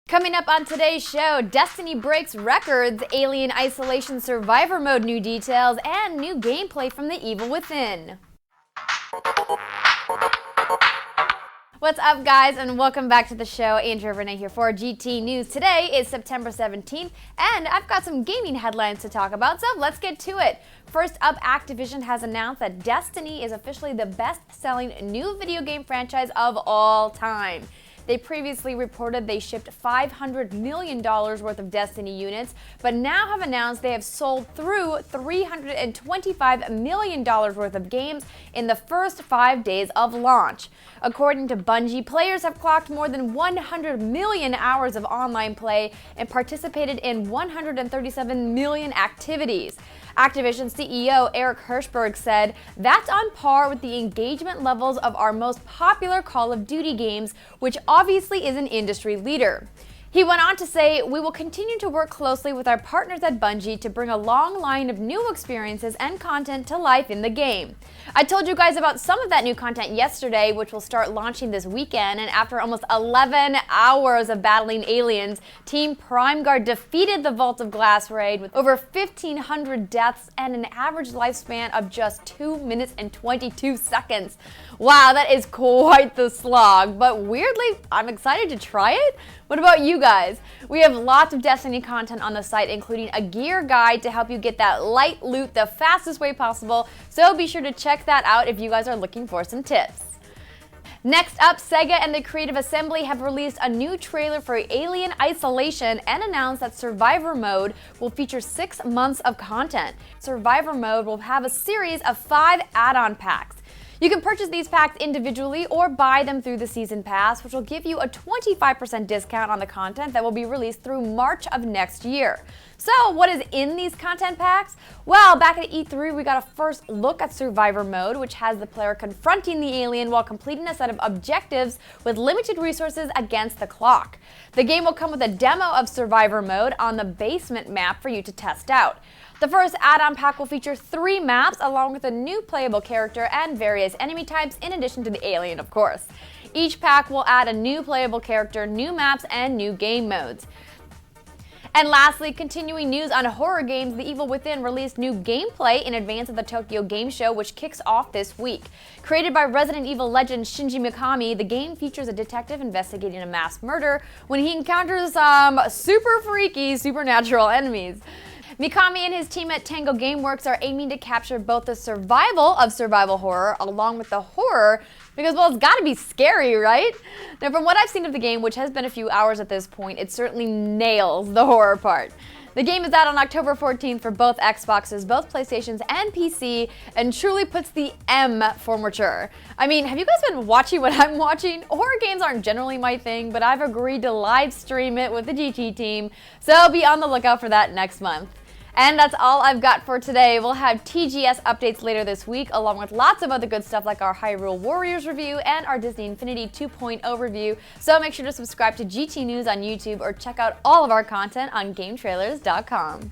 Coming up on today's show, Destiny breaks records, Alien Isolation Survivor Mode new details, and new gameplay from The Evil Within. What's up, guys, and welcome back to the show. Andrea Renee here for GT News. Today is September 17th, and I've got some gaming headlines to talk about, so let's get to it. First up, Activision has announced that Destiny is officially the best-selling new video game franchise of all time. They previously reported they shipped $500 million worth of Destiny units, but now have announced they have sold through $325 million worth of games in the first 5 days of launch. According to Bungie, players have clocked more than 100 million hours of online play and participated in 137 million activities. Activision CEO Eric Hirshberg said, "That's on par with the engagement levels of our most popular Call of Duty games, which obviously is an industry leader." He went on to say, "We will continue to work closely with our partners at Bungie to bring a long line of new experiences and content to life in the game." I told you guys about some of that new content yesterday, which will start launching this weekend, and after almost 11 hours of battling aliens, Team Prime Guard defeated the Vault of Glass raid with over 1,500 deaths and an average lifespan of just 2 minutes and 22 seconds. Wow, that is quite the slog, but weirdly, I'm excited to try it. What about you guys? We have lots of Destiny content on the site, including a gear guide to help you get that light loot the fastest way possible, so be sure to check that out if you guys are looking for some tips. Next up, Sega and the Creative Assembly have released a new trailer for Alien Isolation and announced that Survivor Mode will feature 6 months of content. Survivor Mode will have a series of 5 add-on packs. You can purchase these packs individually or buy them through the Season Pass, which will give you a 25% discount on the content that will be released through March of next year. So, what is in these content packs? Well, back at E3, we got a first look at Survivor Mode, which has the player confronting the alien while completing a set of objectives with limited resources against the clock. The game will come with a demo of Survivor Mode on the basement map for you to test out. The first add-on pack will feature 3 maps along with a new playable character and various enemy types in addition to the alien, of course. Each pack will add a new playable character, new maps, and new game modes. And lastly, continuing news on horror games, The Evil Within released new gameplay in advance of the Tokyo Game Show, which kicks off this week. Created by Resident Evil legend Shinji Mikami, the game features a detective investigating a mass murder when he encounters some super freaky supernatural enemies. Mikami and his team at Tango Gameworks are aiming to capture both the survival of survival horror along with the horror because, well, it's gotta be scary, right? Now, from what I've seen of the game, which has been a few hours at this point, it certainly nails the horror part. The game is out on October 14th for both Xboxes, both PlayStations, and PC, and truly puts the M for mature. I mean, have you guys been watching what I'm watching? Horror games aren't generally my thing, but I've agreed to live stream it with the GT team, so be on the lookout for that next month. And that's all I've got for today. We'll have TGS updates later this week, along with lots of other good stuff like our Hyrule Warriors review and our Disney Infinity 2.0 review. So make sure to subscribe to GT News on YouTube or check out all of our content on GameTrailers.com.